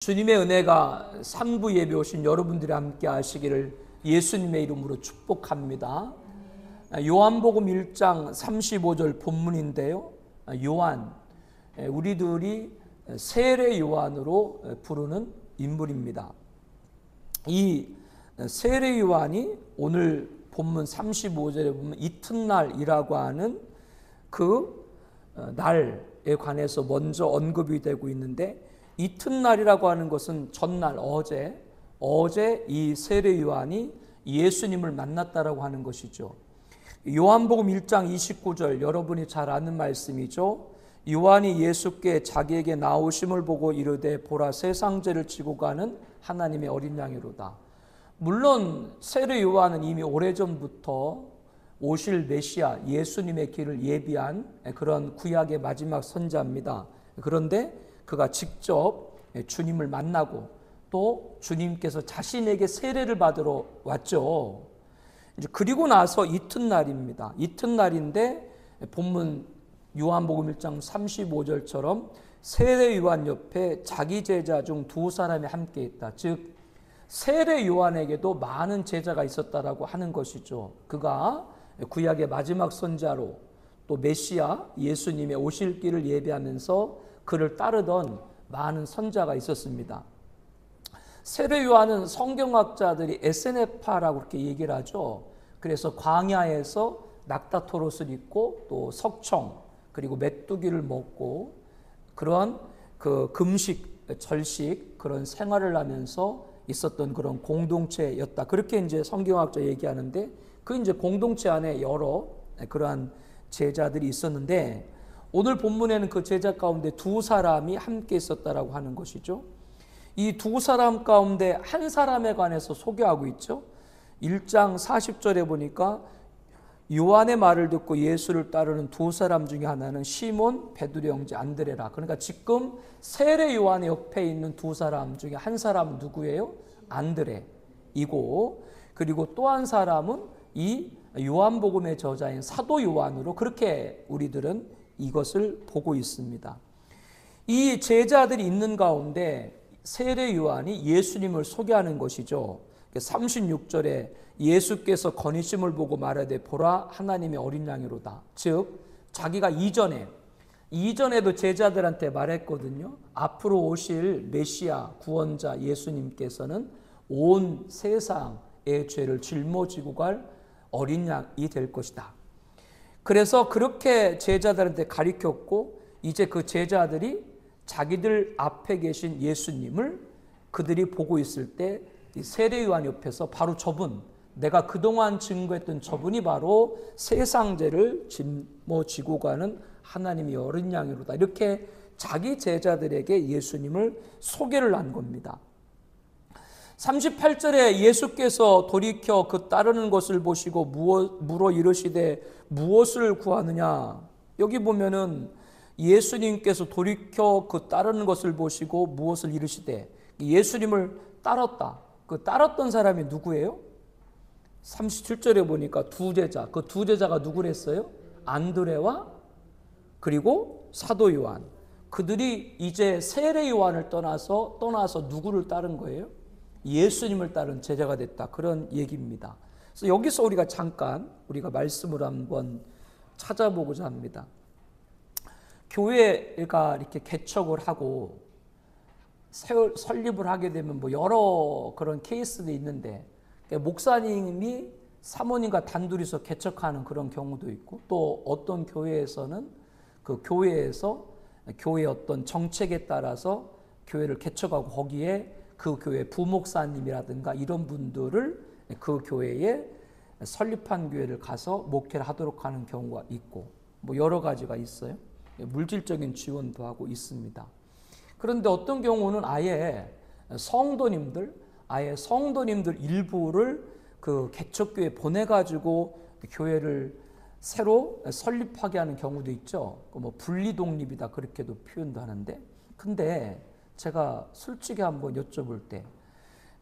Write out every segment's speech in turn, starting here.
주님의 은혜가 3부 예배 오신 여러분들이 함께 하시기를 예수님의 이름으로 축복합니다. 요한복음 1장 35절 본문인데요. 요한, 우리들이 세례 요한으로 부르는 인물입니다. 이 세례 요한이 오늘 본문 35절에 보면 이튿날이라고 하는 그 날에 관해서 먼저 언급이 되고 있는데, 이튿날이라고 하는 것은 전날, 어제 이 세례 요한이 예수님을 만났다라고 하는 것이죠. 요한복음 1장 29절 여러분이 잘 아는 말씀이죠. 요한이 예수께 자기에게 나오심을 보고 이르되 보라 세상 죄를 지고 가는 하나님의 어린 양이로다. 물론 세례 요한은 이미 오래전부터 오실 메시아 예수님의 길을 예비한 그런 구약의 마지막 선자입니다. 그런데 그가 직접 주님을 만나고 또 주님께서 자신에게 세례를 받으러 왔죠. 이제 그리고 나서 이튿날입니다. 이튿날인데 본문 요한복음 1장 35절처럼 세례 요한 옆에 자기 제자 중 두 사람이 함께 있다. 즉 세례 요한에게도 많은 제자가 있었다라고 하는 것이죠. 그가 구약의 마지막 선자로 또 메시아 예수님의 오실 길을 예비하면서 그를 따르던 많은 선자가 있었습니다. 세례 요한은 성경학자들이 에세네파라고 그렇게 얘기를 하죠. 그래서 광야에서 낙타토롯을 입고 또 석청 그리고 메뚜기를 먹고 그런 그 금식 절식 그런 생활을 하면서 있었던 그런 공동체였다. 그렇게 이제 성경학자 얘기하는데, 그 이제 공동체 안에 여러 그러한 제자들이 있었는데, 오늘 본문에는 그 제자 가운데 두 사람이 함께 있었다라고 하는 것이죠. 이 두 사람 가운데 한 사람에 관해서 소개하고 있죠. 1장 40절에 보니까 요한의 말을 듣고 예수를 따르는 두 사람 중에 하나는 시몬 베드로의 형제 안드레라. 그러니까 지금 세례 요한의 옆에 있는 두 사람 중에 한 사람은 누구예요? 안드레이고, 그리고 또 한 사람은 이 요한복음의 저자인 사도 요한으로 그렇게 우리들은 이것을 보고 있습니다. 이 제자들이 있는 가운데 세례 요한이 예수님을 소개하는 것이죠. 36절에 예수께서 거니심을 보고 말하되 보라 하나님의 어린 양이로다. 즉 자기가 이전에도 제자들한테 말했거든요. 앞으로 오실 메시아 구원자 예수님께서는 온 세상의 죄를 짊어지고 갈 어린 양이 될 것이다. 그래서 그렇게 제자들한테 가르쳤고, 이제 그 제자들이 자기들 앞에 계신 예수님을 그들이 보고 있을 때 세례 요한 옆에서 바로 저분, 내가 그동안 증거했던 저분이 바로 세상 죄를 짊어지고 가는 하나님의 어린 양이로다. 이렇게 자기 제자들에게 예수님을 소개를 한 겁니다. 38절에 예수께서 돌이켜 그 따르는 것을 보시고 물어 이르시되 무엇을 구하느냐. 여기 보면은 예수님께서 돌이켜 그 따르는 것을 보시고 무엇을 이르시되, 예수님을 따랐다. 그 따랐던 사람이 누구예요? 37절에 보니까 두 제자, 그 두 제자가 누구랬어요? 안드레와 그리고 사도 요한. 그들이 이제 세례 요한을 떠나서 누구를 따른 거예요? 예수님을 따른 제자가 됐다. 그런 얘기입니다. 그래서 여기서 우리가 잠깐 말씀을 한번 찾아보고자 합니다. 교회가 이렇게 개척을 하고 설립을 하게 되면 뭐 여러 그런 케이스도 있는데, 목사님이 사모님과 단둘이서 개척하는 그런 경우도 있고, 또 어떤 교회에서는 그 교회에서 교회의 어떤 정책에 따라서 교회를 개척하고 거기에 그 교회 부목사님이라든가 이런 분들을 그 교회에 설립한 교회를 가서 목회를 하도록 하는 경우가 있고, 뭐 여러 가지가 있어요. 물질적인 지원도 하고 있습니다. 그런데 어떤 경우는 아예 성도님들 일부를 그 개척교회에 보내가지고 교회를 새로 설립하게 하는 경우도 있죠. 뭐 분리독립이다 그렇게도 표현도 하는데, 근데 제가 솔직히 한번 여쭤볼 때,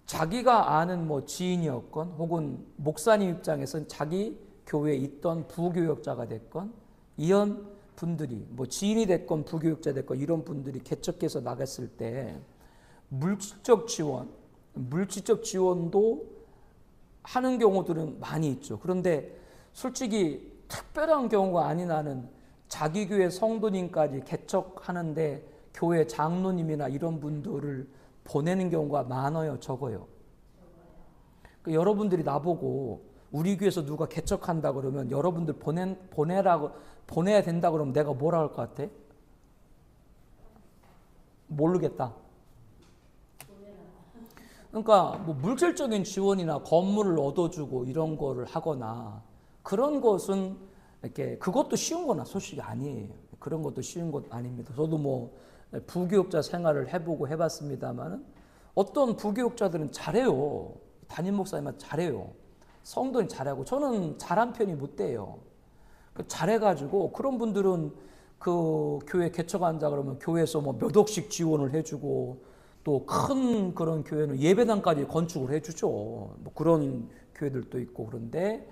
자기가 아는 뭐 지인이었건 혹은 목사님 입장에서는 자기 교회에 있던 부교역자가 됐건 이런 분들이 뭐 지인이 됐건 부교역자 됐건 이런 분들이 개척해서 나갔을 때 물질적 지원도 하는 경우들은 많이 있죠. 그런데 솔직히 특별한 경우가 아닌 한은 자기 교회 성도님까지 개척하는데 교회 장로님이나 이런 분들을 보내는 경우가 많아요, 적어요? 여러분들이 나보고 우리 교회에서 누가 개척한다 그러면 여러분들 보내야 된다 그러면 내가 뭐라 할 것 같아? 모르겠다. 그러니까 뭐 물질적인 지원이나 건물을 얻어주고 이런 거를 하거나 그런 것은 이렇게 그것도 쉬운 거나 솔직히 아니에요. 그런 것도 쉬운 것 아닙니다. 저도 뭐 부교육자 생활을 해보고 해봤습니다만은 어떤 부교육자들은 잘해요. 담임 목사님은 잘해요. 성도는 잘하고 저는 잘한 편이 못 돼요. 잘해가지고 그런 분들은 그 교회 개척한다 그러면 교회에서 뭐 몇 억씩 지원을 해주고 또 큰 그런 교회는 예배당까지 건축을 해주죠. 뭐 그런 교회들도 있고 그런데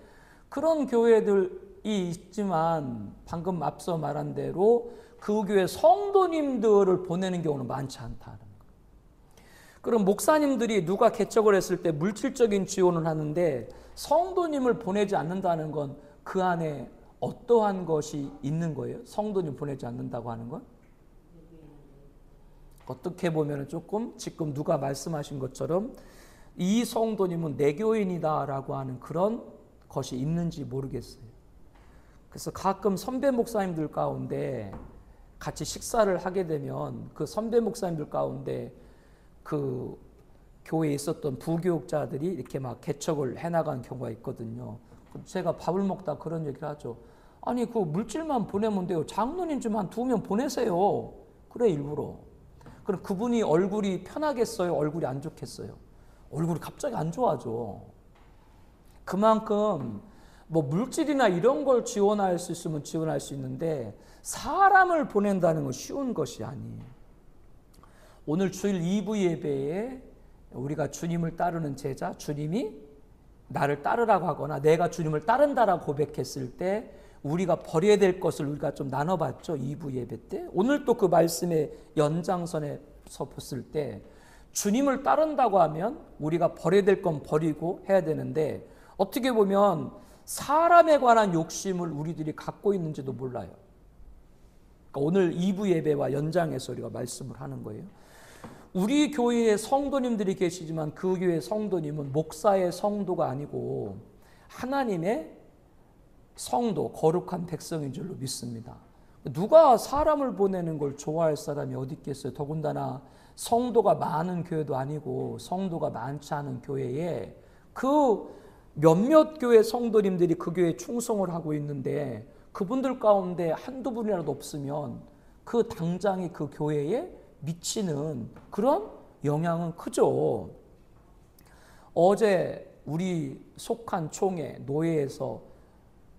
그런 교회들이 있지만 방금 앞서 말한 대로 그 교회 성도님들을 보내는 경우는 많지 않다는 거예요. 그럼 목사님들이 누가 개척을 했을 때 물질적인 지원을 하는데 성도님을 보내지 않는다는 건 그 안에 어떠한 것이 있는 거예요? 성도님 보내지 않는다고 하는 건? 어떻게 보면 조금 지금 누가 말씀하신 것처럼 이 성도님은 내 교인이다 라고 하는 그런 것이 있는지 모르겠어요. 그래서 가끔 선배 목사님들 가운데 같이 식사를 하게 되면 그 선배 목사님들 가운데 그 교회에 있었던 부교육자들이 이렇게 막 개척을 해나간 경우가 있거든요. 제가 밥을 먹다 그런 얘기를 하죠. 아니 그 물질만 보내면 돼요. 장로님 좀 한 2명 보내세요. 그래 일부러. 그럼 그분이 얼굴이 편하겠어요? 얼굴이 안 좋겠어요? 얼굴이 갑자기 안 좋아져. 그만큼 뭐 물질이나 이런 걸 지원할 수 있으면 지원할 수 있는데 사람을 보낸다는 건 쉬운 것이 아니에요. 오늘 주일 2부 예배에 우리가 주님을 따르는 제자, 주님이 나를 따르라고 하거나 내가 주님을 따른다라고 고백했을 때 우리가 버려야 될 것을 우리가 좀 나눠봤죠. 2부 예배 때. 오늘 또 그 말씀의 연장선에서 봤을 때 주님을 따른다고 하면 우리가 버려야 될 건 버리고 해야 되는데 어떻게 보면 사람에 관한 욕심을 우리들이 갖고 있는지도 몰라요. 그러니까 오늘 2부 예배와 연장해서 우리가 말씀을 하는 거예요. 우리 교회에 성도님들이 계시지만 그 교회 성도님은 목사의 성도가 아니고 하나님의 성도, 거룩한 백성인 줄로 믿습니다. 누가 사람을 보내는 걸 좋아할 사람이 어디 있겠어요? 더군다나 성도가 많은 교회도 아니고 성도가 많지 않은 교회에 그 몇몇 교회 성도님들이 그 교회에 충성을 하고 있는데 그분들 가운데 한두 분이라도 없으면 그 당장이 그 교회에 미치는 그런 영향은 크죠. 어제 우리 속한 총회 노예에서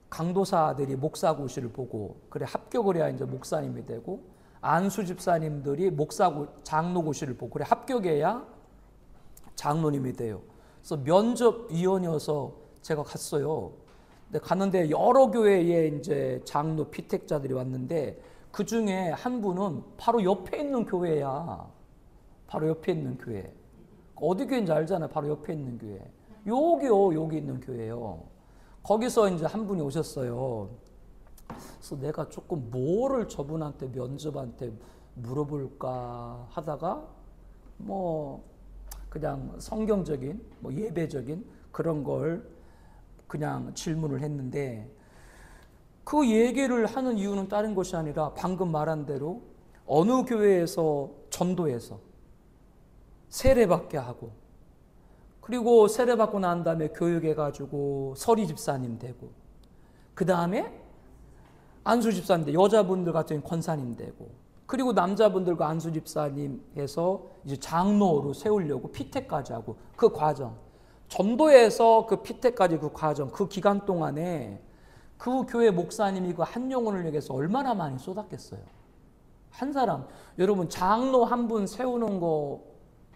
강도사들이 목사고시를 보고 그래 합격을 해야 이제 목사님이 되고 안수 집사님들이 장로고시를 보고 그래 합격해야 장로님이 돼요. 그래서 면접위원이어서 제가 갔어요. 근데 갔는데 여러 교회에 이제 장로 피택자들이 왔는데 그 중에 한 분은 바로 옆에 있는 교회야. 바로 옆에 있는 교회. 어디 교회인지 알잖아요. 바로 옆에 있는 교회. 여기 있는 교회예요. 거기서 이제 한 분이 오셨어요. 그래서 내가 조금 뭐를 저분한테 면접한테 물어볼까 하다가 뭐 그냥 성경적인 뭐 예배적인 그런 걸 그냥 질문을 했는데 그 얘기를 하는 이유는 다른 것이 아니라 방금 말한 대로 어느 교회에서 전도해서 세례받게 하고 그리고 세례받고 난 다음에 교육해가지고 서리 집사님 되고 그 다음에 안수 집사님 되고 여자분들 같은 권사님 되고 그리고 남자분들과 안수 집사님 해서 이제 장로로 세우려고 피택까지 하고 그 과정 전도에서 그 피택까지 그 과정 그 기간 동안에 그 교회 목사님이 그 한 영혼을 위해서 얼마나 많이 쏟았겠어요. 한 사람 여러분 장로 한 분 세우는 거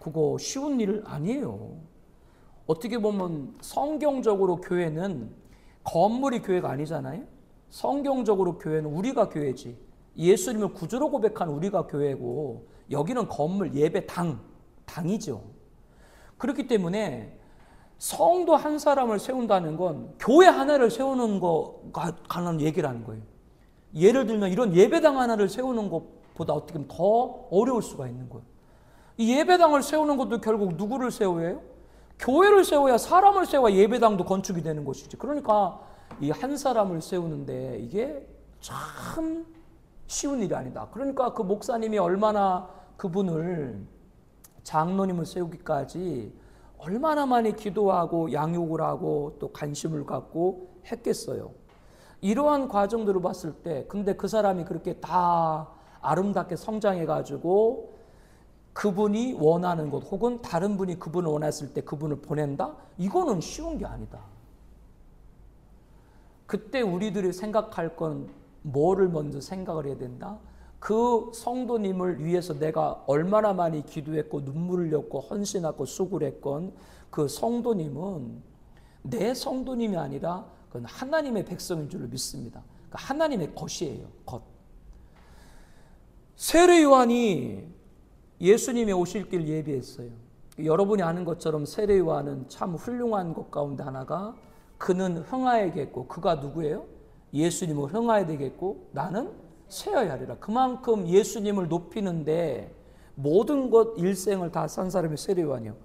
그거 쉬운 일 아니에요. 어떻게 보면 성경적으로 교회는 건물이 교회가 아니잖아요. 성경적으로 교회는 우리가 교회지. 예수님을 구주로 고백한 우리가 교회고 여기는 건물 예배당 당이죠. 그렇기 때문에 성도 한 사람을 세운다는 건 교회 하나를 세우는 거가 관한 얘기라는 거예요. 예를 들면 이런 예배당 하나를 세우는 것보다 어떻게 보면 더 어려울 수가 있는 거예요. 이 예배당을 세우는 것도 결국 누구를 세워요? 교회를 세워야, 사람을 세워야 예배당도 건축이 되는 것이지. 그러니까 이 한 사람을 세우는데 이게 참 쉬운 일이 아니다. 그러니까 그 목사님이 얼마나 그분을, 장로님을 세우기까지 얼마나 많이 기도하고 양육을 하고 또 관심을 갖고 했겠어요. 이러한 과정들을 봤을 때, 근데 그 사람이 그렇게 다 아름답게 성장해 가지고 그분이 원하는 곳, 혹은 다른 분이 그분을 원했을 때 그분을 보낸다? 이거는 쉬운 게 아니다. 그때 우리들이 생각할 건 뭐를 먼저 생각을 해야 된다? 그 성도님을 위해서 내가 얼마나 많이 기도했고 눈물을 흘렸고 헌신하고 수고를 했건 그 성도님은 내 성도님이 아니라 그건 하나님의 백성인 줄로 믿습니다. 그러니까 하나님의 것이에요. 것. 세례 요한이 예수님이 오실 길 예비했어요. 여러분이 아는 것처럼 세례 요한은 참 훌륭한 것 가운데 하나가, 그는 흥하야겠고, 그가 누구예요? 예수님은 흥하야 되겠고 나는 세어야 하리라. 그만큼 예수님을 높이는데 모든 것 일생을 다 산 사람이 세례 요한이요.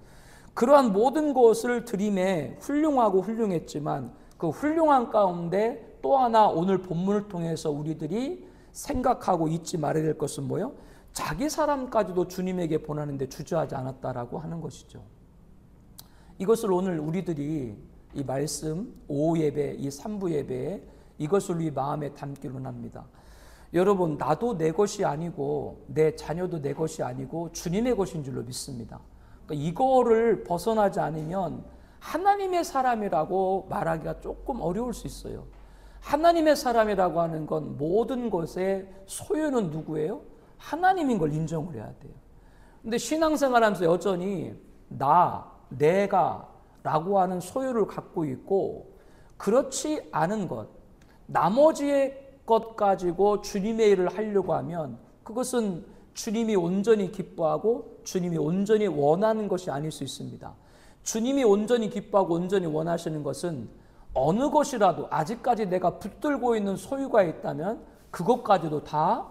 그러한 모든 것을 들임에 훌륭하고 훌륭했지만 그 훌륭한 가운데 또 하나 오늘 본문을 통해서 우리들이 생각하고 잊지 말아야 될 것은 뭐예요? 자기 사람까지도 주님에게 보내는데 주저하지 않았다라고 하는 것이죠. 이것을 오늘 우리들이 이 말씀, 오후 예배, 이 3부 예배에 이것을 우리 마음에 담기로 합니다. 여러분, 나도 내 것이 아니고 내 자녀도 내 것이 아니고 주님의 것인 줄로 믿습니다. 그러니까 이거를 벗어나지 않으면 하나님의 사람이라고 말하기가 조금 어려울 수 있어요. 하나님의 사람이라고 하는 건 모든 것의 소유는 누구예요? 하나님인 걸 인정을 해야 돼요. 근데 신앙생활하면서 여전히 나, 내가 라고 하는 소유를 갖고 있고, 그렇지 않은 것, 나머지의 것 가지고 주님의 일을 하려고 하면 그것은 주님이 온전히 기뻐하고 주님이 온전히 원하는 것이 아닐 수 있습니다. 주님이 온전히 기뻐하고 온전히 원하시는 것은 어느 것이라도 아직까지 내가 붙들고 있는 소유가 있다면 그것까지도 다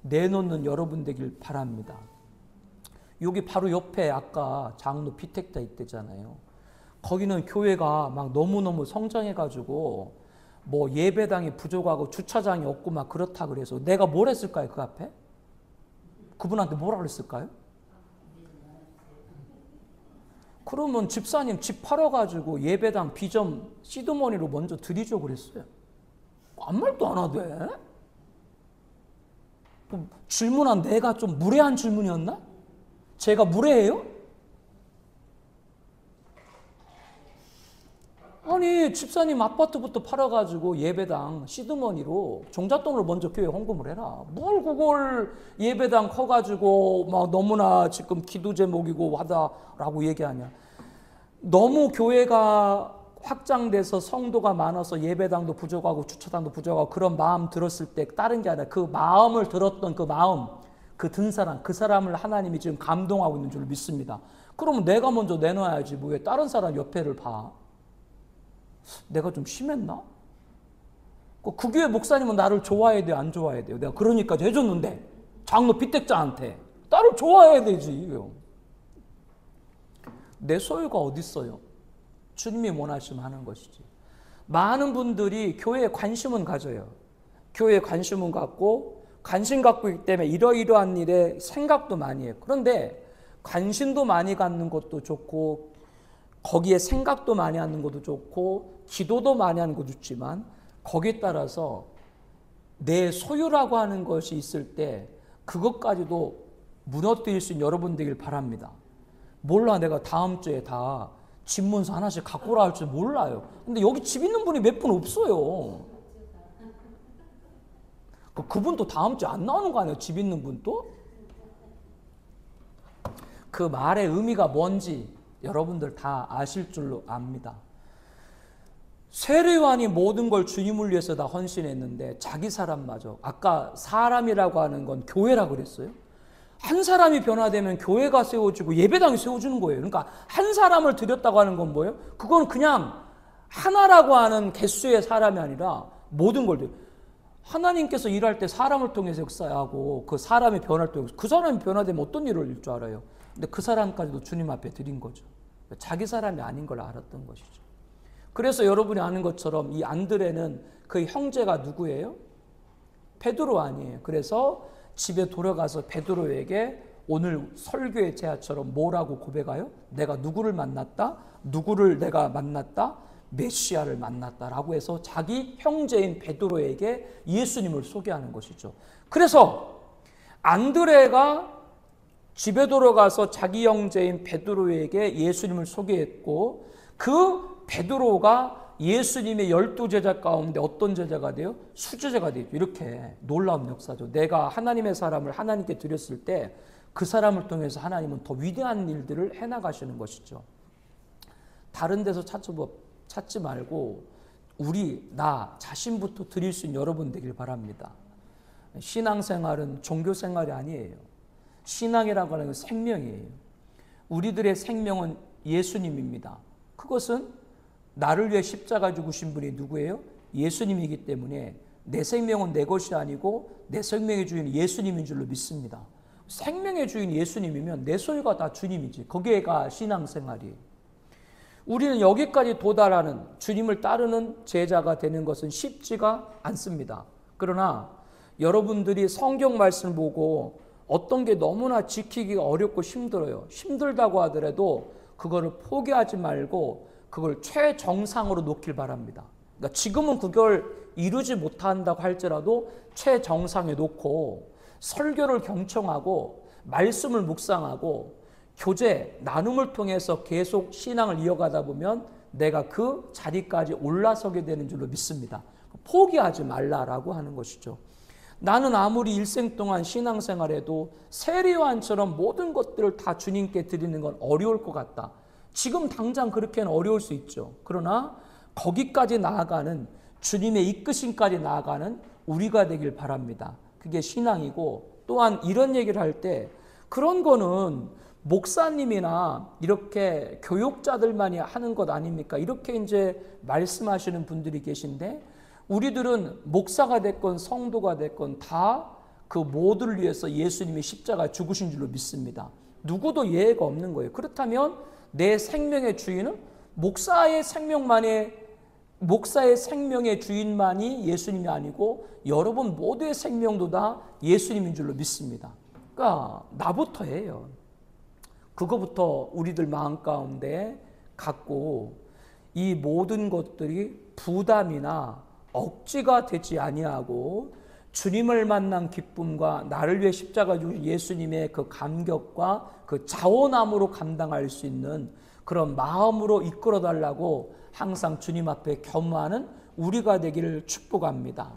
내놓는 여러분 되길 바랍니다. 여기 바로 옆에 아까 장로 피택다 있대잖아요. 거기는 교회가 막 너무너무 성장해가지고 뭐 예배당이 부족하고 주차장이 없고 막 그렇다 그래서 내가 뭘 했을까요? 그 앞에? 그분한테 뭐라 그랬을까요? 그러면 집사님 집 팔아가지고 예배당 비전 시드머니로 먼저 드리죠 그랬어요. 아무 말도 안 하대. 질문한 내가 좀 무례한 질문이었나? 제가 무례해요? 아니 집사님 아파트부터 팔아가지고 예배당 시드머니로 종잣돈으로 먼저 교회 헌금을 해라. 뭘 그걸 예배당 커가지고 막 너무나 지금 기도 제목이고 하다라고 얘기하냐. 너무 교회가 확장돼서 성도가 많아서 예배당도 부족하고 주차장도 부족하고 그런 마음 들었을 때 다른 게 아니라 그 마음을 들었던 그 마음, 그 든 사람, 그 사람을 하나님이 지금 감동하고 있는 줄 믿습니다. 그러면 내가 먼저 내놔야지 뭐 왜 다른 사람 옆에를 봐. 내가 좀 심했나? 그 교회 목사님은 나를 좋아해야 돼요? 안 좋아해야 돼요? 내가 그러니까 해줬는데 장로 빗대자한테 나를 좋아해야 되지. 내 소유가 어디 있어요? 주님이 원하시면 하는 것이지. 많은 분들이 교회에 관심은 가져요. 교회에 관심은 갖고 관심 갖고 있기 때문에 이러이러한 일에 생각도 많이 해요. 그런데 관심도 많이 갖는 것도 좋고 거기에 생각도 많이 하는 것도 좋고 기도도 많이 하는 것도 좋지만 거기에 따라서 내 소유라고 하는 것이 있을 때 그것까지도 무너뜨릴 수 있는 여러분 되길 바랍니다. 몰라 내가 다음 주에 다 집 문서 하나씩 갖고 오라 할 줄 몰라요. 근데 여기 집 있는 분이 몇 분 없어요. 그분도 다음 주에 안 나오는 거 아니에요? 집 있는 분도? 그 말의 의미가 뭔지 여러분들 다 아실 줄로 압니다. 세례 요한이 모든 걸 주님을 위해서 다 헌신했는데 자기 사람마저, 아까 사람이라고 하는 건 교회라고 그랬어요. 한 사람이 변화되면 교회가 세워지고 예배당이 세워지는 거예요. 그러니까 한 사람을 드렸다고 하는 건 뭐예요? 그건 그냥 하나라고 하는 개수의 사람이 아니라 모든 걸 드려요. 하나님께서 일할 때 사람을 통해서 역사하고 그 사람의 변화를 통해서 그 사람이 변화되면 어떤 일을 일을 줄 알아요? 근데 그 사람까지도 주님 앞에 드린 거죠. 자기 사람이 아닌 걸 알았던 것이죠. 그래서 여러분이 아는 것처럼 이 안드레는 그 형제가 누구예요? 베드로 아니에요. 그래서 집에 돌아가서 베드로에게 오늘 설교의 제안처럼 뭐라고 고백해요? 내가 누구를 만났다? 누구를 내가 만났다? 메시아를 만났다라고 해서 자기 형제인 베드로에게 예수님을 소개하는 것이죠. 그래서 안드레가 집에 돌아가서 자기 형제인 베드로에게 예수님을 소개했고 그 베드로가 예수님의 12제자 가운데 어떤 제자가 돼요? 수제자가 되죠. 이렇게 놀라운 역사죠. 내가 하나님의 사람을 하나님께 드렸을 때 그 사람을 통해서 하나님은 더 위대한 일들을 해나가시는 것이죠. 다른 데서 찾지 말고 나 자신부터 드릴 수 있는 여러분 되길 바랍니다. 신앙생활은 종교생활이 아니에요. 신앙이라고 하는 건 생명이에요. 우리들의 생명은 예수님입니다. 그것은 나를 위해 십자가 죽으신 분이 누구예요? 예수님이기 때문에 내 생명은 내 것이 아니고 내 생명의 주인은 예수님인 줄로 믿습니다. 생명의 주인 예수님이면 내 소유가 다 주님이지. 거기에가 신앙생활이에요. 우리는 여기까지 도달하는 주님을 따르는 제자가 되는 것은 쉽지가 않습니다. 그러나 여러분들이 성경 말씀을 보고 어떤 게 너무나 지키기가 어렵고 힘들어요. 힘들다고 하더라도 그거를 포기하지 말고 그걸 최정상으로 놓길 바랍니다. 그러니까 지금은 그걸 이루지 못한다고 할지라도 최정상에 놓고 설교를 경청하고 말씀을 묵상하고 교제, 나눔을 통해서 계속 신앙을 이어가다 보면 내가 그 자리까지 올라서게 되는 줄로 믿습니다. 포기하지 말라라고 하는 것이죠. 나는 아무리 일생 동안 신앙생활해도 세례요한처럼 모든 것들을 다 주님께 드리는 건 어려울 것 같다. 지금 당장 그렇게는 어려울 수 있죠. 그러나 거기까지 나아가는 주님의 이끄심까지 나아가는 우리가 되길 바랍니다. 그게 신앙이고 또한 이런 얘기를 할 때 그런 거는 목사님이나 이렇게 교육자들만이 하는 것 아닙니까? 이렇게 이제 말씀하시는 분들이 계신데 우리들은 목사가 됐건 성도가 됐건 다 그 모두를 위해서 예수님이 십자가 죽으신 줄로 믿습니다. 누구도 예외가 없는 거예요. 그렇다면 내 생명의 주인은 목사의 생명의 주인만이 예수님이 아니고 여러분 모두의 생명도 다 예수님인 줄로 믿습니다. 그러니까 나부터예요. 그거부터 우리들 마음 가운데 갖고 이 모든 것들이 부담이나 억지가 되지 아니하고 주님을 만난 기쁨과 나를 위해 십자가 죽으신 예수님의 그 감격과 그 자원함으로 감당할 수 있는 그런 마음으로 이끌어 달라고 항상 주님 앞에 겸하는 우리가 되기를 축복합니다.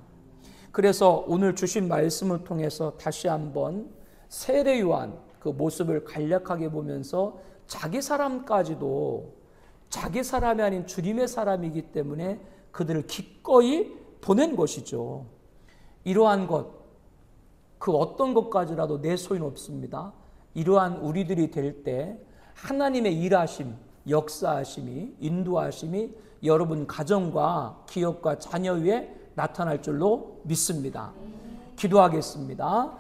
그래서 오늘 주신 말씀을 통해서 다시 한번 세례요한 그 모습을 간략하게 보면서 자기 사람까지도 자기 사람이 아닌 주님의 사람이기 때문에 그들을 기꺼이 보낸 것이죠. 이러한 것, 그 어떤 것까지라도 내 소유는 없습니다. 이러한 우리들이 될 때 하나님의 일하심, 역사하심이, 인도하심이 여러분 가정과 기업과 자녀 위에 나타날 줄로 믿습니다. 기도하겠습니다.